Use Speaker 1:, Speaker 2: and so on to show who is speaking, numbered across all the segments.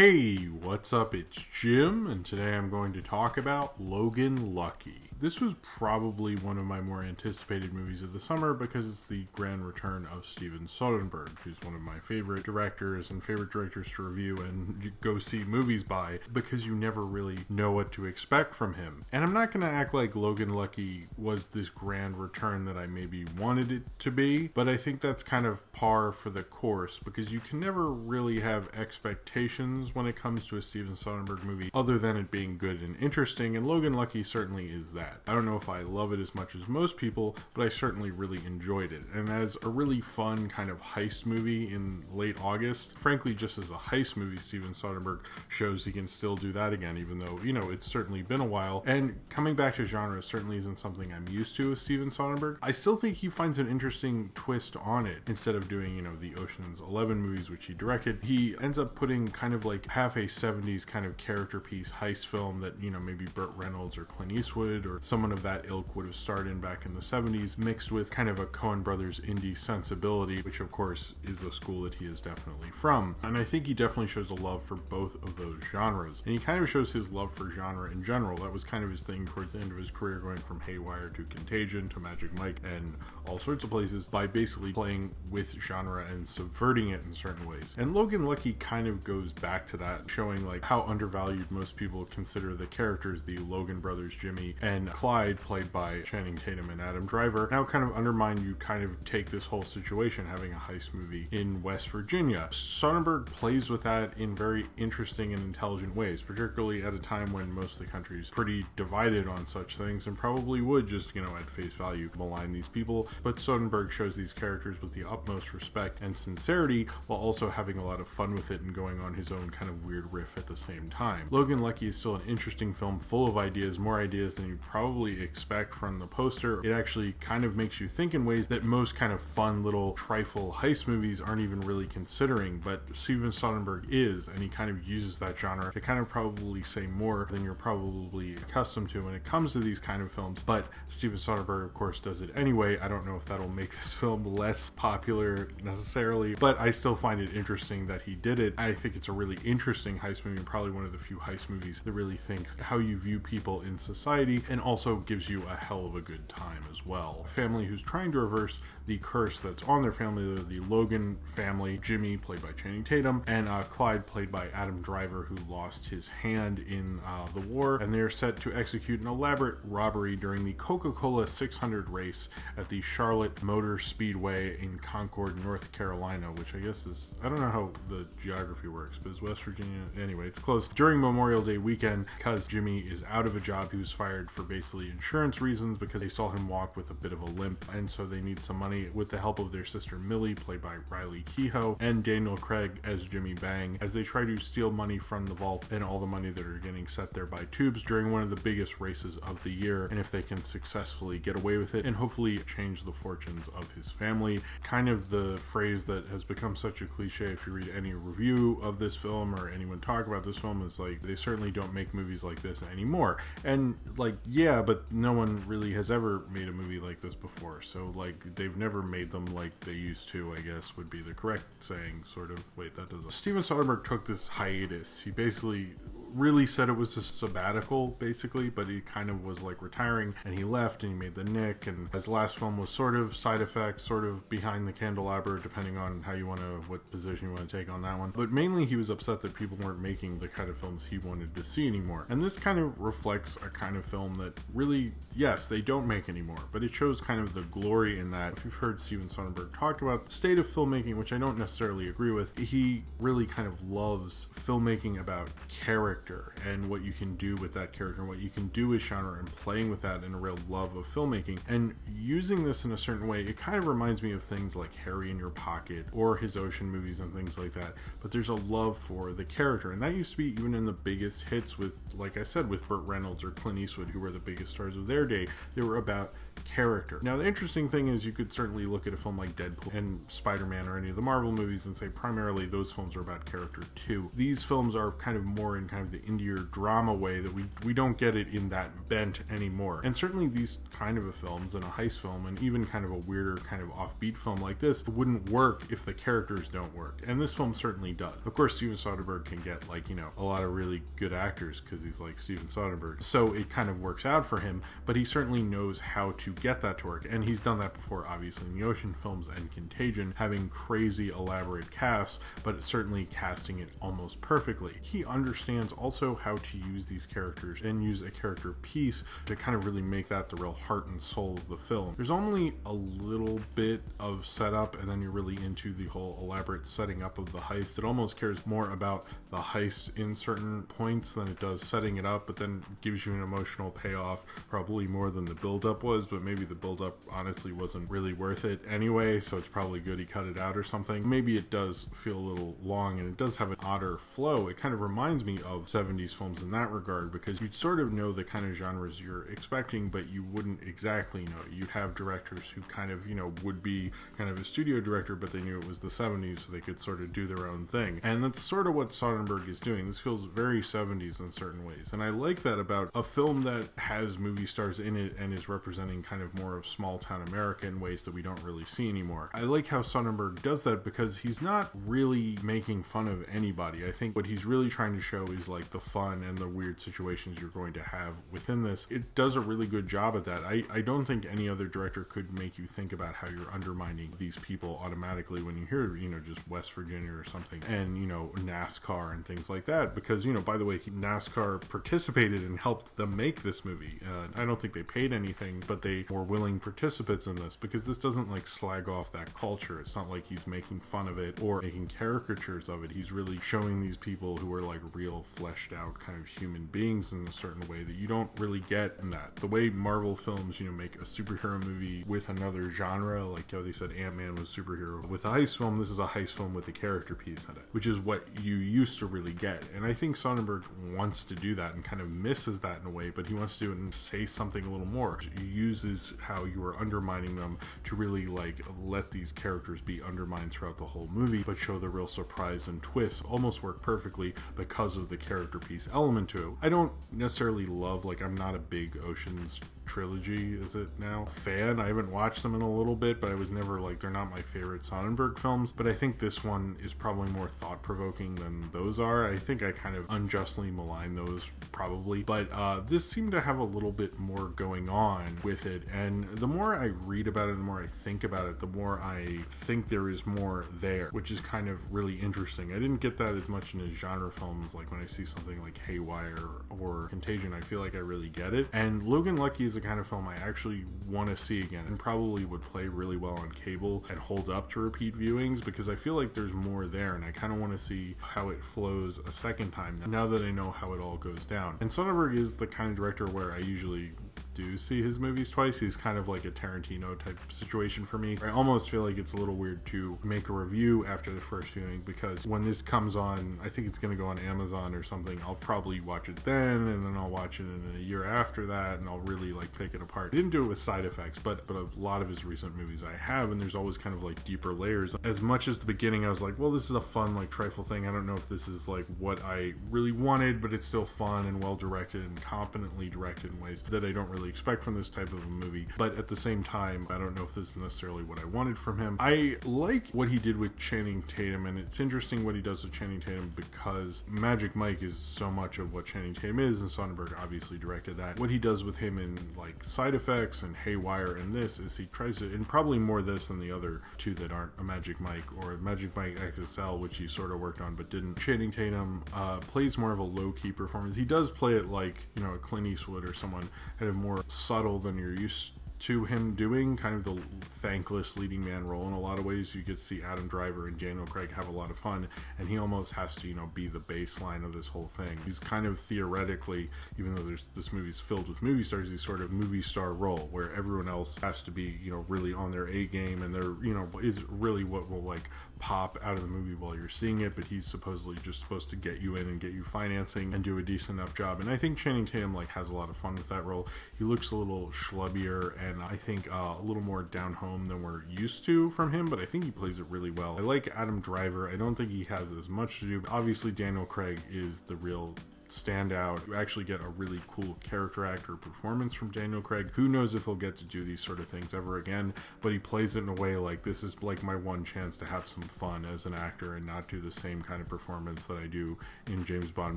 Speaker 1: Hey, what's up? It's Jim, and today I'm going to talk about Logan Lucky. This was probably one of my more anticipated movies of the summer because it's the grand return of Steven Soderbergh, who's one of my favorite directors and favorite directors to review and go see movies by, because you never really know what to expect from him. And I'm not going to act like Logan Lucky was this grand return that I maybe wanted it to be, but I think that's kind of par for the course, because you can never really have expectations when it comes to a Steven Soderbergh movie other than it being good and interesting, and Logan Lucky certainly is that. I don't know if I love it as much as most people, but I certainly really enjoyed it. And as a really fun kind of heist movie in late August, frankly just as a heist movie, Steven Soderbergh shows he can still do that again, even though, you know, it's certainly been a while. And coming back to genre certainly isn't something I'm used to with Steven Soderbergh. I still think he finds an interesting twist on it. Instead of doing, you know, the Ocean's 11 movies, which he directed, he ends up putting kind of like half a 70s kind of character piece heist film that, you know, maybe Burt Reynolds or Clint Eastwood or someone of that ilk would have starred in back in the 70s, mixed with kind of a Coen Brothers indie sensibility, which of course is a school that he is definitely from. And I think he definitely shows a love for both of those genres. And he kind of shows his love for genre in general. That was kind of his thing towards the end of his career, going from Haywire to Contagion to Magic Mike and all sorts of places, by basically playing with genre and subverting it in certain ways. And Logan Lucky kind of goes back to that, showing like how undervalued most people consider the characters, the Logan brothers, Jimmy and Clyde, played by Channing Tatum and Adam Driver, now kind of undermine you kind of take this whole situation, having a heist movie in West Virginia. Soderbergh plays with that in very interesting and intelligent ways, particularly at a time when most of the country is pretty divided on such things and probably would just, you know, at face value malign these people. But Soderbergh shows these characters with the utmost respect and sincerity while also having a lot of fun with it and going on his own kind of weird riff at the same time. Logan Lucky is still an interesting film full of ideas, more ideas than you'd probably expect from the poster. It actually kind of makes you think in ways that most kind of fun little trifle heist movies aren't even really considering, but Steven Soderbergh is, and he kind of uses that genre to kind of probably say more than you're probably accustomed to when it comes to these kind of films. But Steven Soderbergh of course does it anyway. I don't know if that'll make this film less popular necessarily, but I still find it interesting that he did it. I think it's a really interesting heist movie, probably one of the few heist movies that really thinks how you view people in society and also gives you a hell of a good time as well. A family who's trying to reverse the curse that's on their family, the Logan family, Jimmy played by Channing Tatum and Clyde played by Adam Driver, who lost his hand in the war, and they're set to execute an elaborate robbery during the Coca-Cola 600 race at the Charlotte Motor Speedway in Concord, North Carolina, which I guess is, I don't know how the geography works, but it's West Virginia. Anyway, it's close. During Memorial Day weekend, because Jimmy is out of a job, he was fired for basically insurance reasons because they saw him walk with a bit of a limp, and so they need some money. With the help of their sister Millie, played by Riley Keough, and Daniel Craig as Jimmy Bang, as they try to steal money from the vault and all the money that are getting set there by tubes during one of the biggest races of the year, and if they can successfully get away with it and hopefully change the fortunes of his family. Kind of the phrase that has become such a cliche if you read any review of this film or anyone talk about this film is like, they certainly don't make movies like this anymore. And like, yeah, but no one really has ever made a movie like this before, so like they've never made them like they used to, I guess would be the correct saying, sort of. Wait, that doesn't. Steven Soderbergh took this hiatus. He basically really said it was a sabbatical basically, but he kind of was like retiring, and he left and he made The Knick, and his last film was sort of Side Effects, sort of Behind the Candelabra, depending on how you want to, what position you want to take on that one. But mainly he was upset that people weren't making the kind of films he wanted to see anymore, and this kind of reflects a kind of film that really, yes, they don't make anymore, but it shows kind of the glory in that. If you've heard Steven Soderbergh talk about the state of filmmaking, which I don't necessarily agree with, he really kind of loves filmmaking about character and what you can do with that character and what you can do with genre, and playing with that in a real love of filmmaking and using this in a certain way. It kind of reminds me of things like Harry in Your Pocket or his Ocean movies and things like that, but there's a love for the character, and that used to be even in the biggest hits with, like I said, with Burt Reynolds or Clint Eastwood, who were the biggest stars of their day. They were about character. Now, the interesting thing is you could certainly look at a film like Deadpool and Spider-Man or any of the Marvel movies and say primarily those films are about character too. These films are kind of more in kind of the indie drama way that we don't get it in that bent anymore. And certainly these kind of films and a heist film and even kind of a weirder kind of offbeat film like this wouldn't work if the characters don't work. And this film certainly does. Of course, Steven Soderbergh can get like, you know, a lot of really good actors because he's like Steven Soderbergh. So it kind of works out for him, but he certainly knows how to get that to work. And he's done that before, obviously, in the Ocean films and Contagion, having crazy elaborate casts, but certainly casting it almost perfectly. He understands also how to use these characters and use a character piece to kind of really make that the real heart and soul of the film. There's only a little bit of setup and then you're really into the whole elaborate setting up of the heist. It almost cares more about the heist in certain points than it does setting it up, but then gives you an emotional payoff, probably more than the build-up was, but maybe the build-up honestly wasn't really worth it anyway, so it's probably good he cut it out or something. Maybe it does feel a little long and it does have an odder flow. It kind of reminds me of 70s films in that regard because you'd sort of know the kind of genres you're expecting, but you wouldn't exactly know. You'd have directors who kind of, you know, would be kind of a studio director, but they knew it was the 70s, so they could sort of do their own thing. And that's sort of what Soderbergh is doing. This feels very 70s in certain ways. And I like that about a film that has movie stars in it and is representing kind of more of small town America in ways that we don't really see anymore. I like how Soderbergh does that because he's not really making fun of anybody. I think what he's really trying to show is like the fun and the weird situations you're going to have within this. It does a really good job at that. I don't think any other director could make you think about how you're undermining these people automatically when you hear, you know, just West Virginia or something, and, you know, NASCAR and things like that, because, you know, by the way, NASCAR participated and helped them make this movie. I don't think they paid anything, but they were willing participants in this, because this doesn't like slag off that culture. It's not like he's making fun of it or making caricatures of it. He's really showing these people who are like real fleshed out kind of human beings in a certain way that you don't really get in that. The way Marvel films, you know, make a superhero movie with another genre, like how they said Ant-Man was superhero. With a heist film, this is a heist film with a character piece in it, which is what you used to really get. And I think Soderbergh wants to do that and kind of misses that in a way, but he wants to do it and say something a little more. He uses how you are undermining them to really like let these characters be undermined throughout the whole movie, but show the real surprise and twist almost work perfectly because of the character piece element to it. I don't necessarily love, like, I'm not a big Ocean's trilogy, is it now, fan. I haven't watched them in a little bit, but I was never like, they're not my favorite Soderbergh films, but I think this one is probably more thought-provoking than those are. I think I kind of unjustly malign those probably, but this seemed to have a little bit more going on with it, and the more I read about it, the more I think about it, the more I think there is more there, which is kind of really interesting. I didn't get that as much in his genre films, like when I see something like Haywire or Contagion, I feel like I really get it. And Logan Lucky is the kind of film I actually want to see again, and probably would play really well on cable and hold up to repeat viewings, because I feel like there's more there, and I kind of want to see how it flows a second time now that I know how it all goes down. And Soderbergh is the kind of director where I usually do see his movies twice. He's kind of like a Tarantino type situation for me. I almost feel like it's a little weird to make a review after the first viewing, because when this comes on, I think it's going to go on Amazon or something, I'll probably watch it then, and then I'll watch it in a year after that, and I'll really like pick it apart. I didn't do it with Side Effects, but a lot of his recent movies I have, and there's always kind of like deeper layers. As much as the beginning I was like, well, this is a fun like trifle thing, I don't know if this is like what I really wanted, but it's still fun and well directed and competently directed in ways that I don't really expect from this type of a movie. But at the same time, I don't know if this is necessarily what I wanted from him. I like what he did with Channing Tatum, and it's interesting what he does with Channing Tatum because Magic Mike is so much of what Channing Tatum is, and Soderbergh obviously directed that. What he does with him in like Side Effects and Haywire and this is he tries to, and probably more this than the other two that aren't a Magic Mike, or Magic Mike XSL, which he sort of worked on but didn't. Channing Tatum plays more of a low-key performance. He does play it like, you know, a Clint Eastwood or someone kind of more subtle than you're used to him doing, kind of the thankless leading man role. In a lot of ways, you get to see Adam Driver and Daniel Craig have a lot of fun, and he almost has to, you know, be the baseline of this whole thing. He's kind of theoretically, even though this movie's filled with movie stars, he's sort of movie star role where everyone else has to be, you know, really on their A game, and they're, you know, is really what will like pop out of the movie while you're seeing it, but he's supposedly just supposed to get you in and get you financing and do a decent enough job. And I think Channing Tatum like has a lot of fun with that role. He looks a little schlubbier and I think a little more down home than we're used to from him, but I think he plays it really well. I like Adam Driver. I don't think he has as much to do. Obviously Daniel Craig is the real standout. You actually get a really cool character actor performance from Daniel Craig. Who knows if he'll get to do these sort of things ever again, but he plays it in a way like this is like my one chance to have some fun as an actor and not do the same kind of performance that I do in James Bond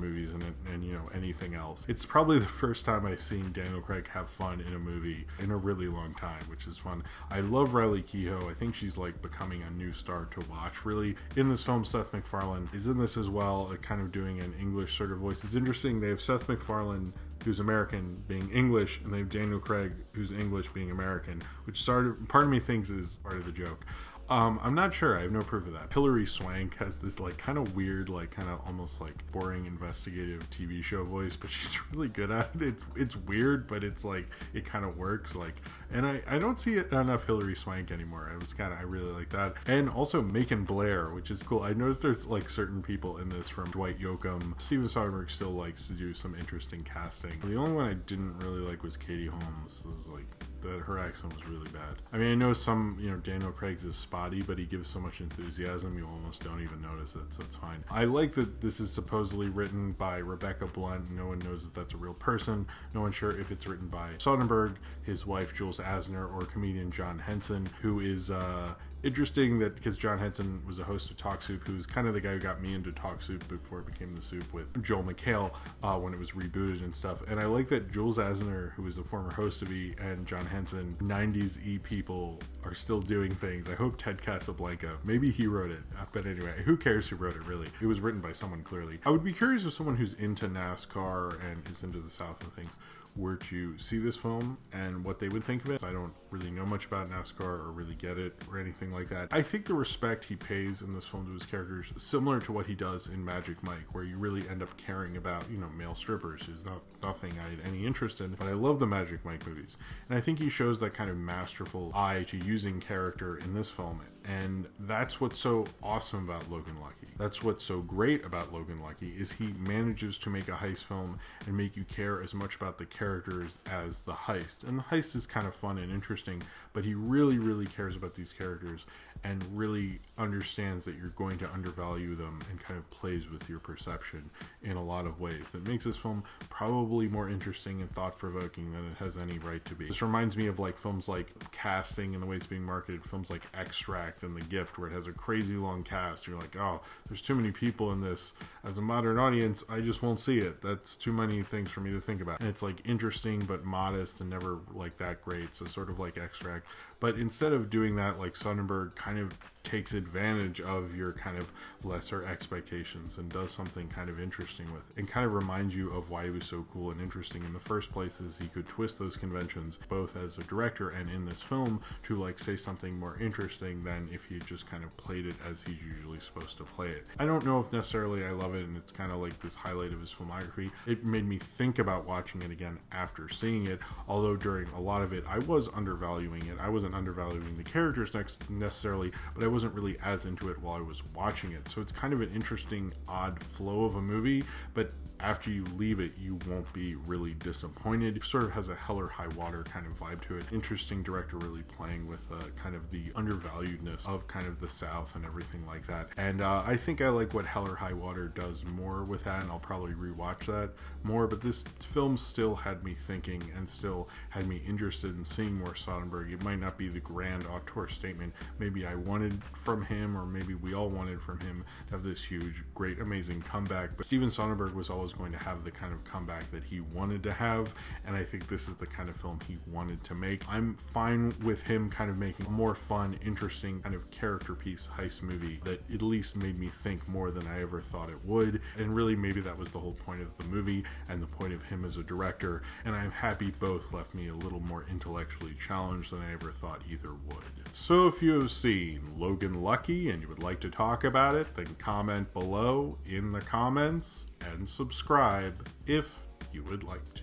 Speaker 1: movies and you know, anything else. It's probably the first time I've seen Daniel Craig have fun in a movie in a really long time, which is fun. I love Riley Keough. I think she's like becoming a new star to watch really. In this film, Seth MacFarlane is in this as well, kind of doing an English sort of voice. It's interesting, they have Seth MacFarlane who's American being English, and they have Daniel Craig who's English being American, which part of me thinks is part of the joke. I'm not sure. I have no proof of that. Hilary Swank has this like kind of weird, like kind of almost like boring investigative TV show voice, but she's really good at it. It's weird, but it's like it kind of works. Like, and I don't see enough Hilary Swank anymore. I really like that. And also Macon Blair, which is cool. I noticed there's like certain people in this from Dwight Yoakam. Steven Soderbergh still likes to do some interesting casting. The only one I didn't really like was Katie Holmes. It was like her accent was really bad. I mean, I know some, you know, Daniel Craig's is spotty, but he gives so much enthusiasm you almost don't even notice it, so it's fine. I like that this is supposedly written by Rebecca Blunt. No one knows if that's a real person. No one's sure if it's written by Soderbergh, his wife Jules Asner, or comedian John Henson, who is interesting that because John Henson was a host of Talk Soup, who's kind of the guy who got me into Talk Soup before it became The Soup with Joel McHale when it was rebooted and stuff. And I like that Jules Asner, who was the former host of E, and John Henson, 90s E people, are still doing things. I hope Ted Casablanca, maybe he wrote it, but anyway, who cares who wrote it really? It was written by someone clearly. I would be curious if someone who's into NASCAR and is into the South and things were to see this film and what they would think of it. I don't really know much about NASCAR or really get it or anything like that. I think the respect he pays in this film to his characters is similar to what he does in Magic Mike, where you really end up caring about, you know, male strippers, who's nothing I had any interest in, but I love the Magic Mike movies. And I think he shows that kind of masterful eye to using character in this film. And that's what's so awesome about Logan Lucky. That's what's so great about Logan Lucky, is he manages to make a heist film and make you care as much about the characters as the heist. And the heist is kind of fun and interesting, but he really, really cares about these characters and really understands that you're going to undervalue them and kind of plays with your perception in a lot of ways. That makes this film probably more interesting and thought-provoking than it has any right to be. This reminds me of like films like Casting and the way it's being marketed, films like Extract and The Gift, where it has a crazy long cast. You're like, oh, there's too many people in this. As a modern audience, I just won't see it. That's too many things for me to think about. And it's like interesting but modest and never like that great, so sort of like Extract. But instead of doing that, like Soderbergh kind of takes advantage of your kind of lesser expectations and does something kind of interesting with it, and kind of reminds you of why he was so cool and interesting in the first place. Is he could twist those conventions both as a director and in this film to like say something more interesting than if he just kind of played it as he's usually supposed to play it. I don't know if necessarily I love it and it's kind of like this highlight of his filmography. It made me think about watching it again after seeing it, although during a lot of it I was undervaluing it. I wasn't undervaluing the characters necessarily, but I wasn't really as into it while I was watching it. So it's kind of an interesting odd flow of a movie, but after you leave it you won't be really disappointed. It sort of has a Hell or High Water kind of vibe to it. Interesting director really playing with kind of the undervaluedness of kind of the South and everything like that. And I think I like what Hell or High Water does more with that, and I'll probably rewatch that more. But this film still had me thinking and still had me interested in seeing more Soderbergh. It might not be the grand auteur statement maybe I wanted from him, or maybe we all wanted from him, to have this huge, great, amazing comeback. But Steven Soderbergh was always going to have the kind of comeback that he wanted to have, and I think this is the kind of film he wanted to make. I'm fine with him kind of making a more fun, interesting kind of character piece heist movie that at least made me think more than I ever thought it would. And really maybe that was the whole point of the movie and the point of him as a director, and I'm happy both left me a little more intellectually challenged than I ever thought either would. So if you have seen Logan Lucky and you would like to talk about it, then comment below in the comments and subscribe if you would like to.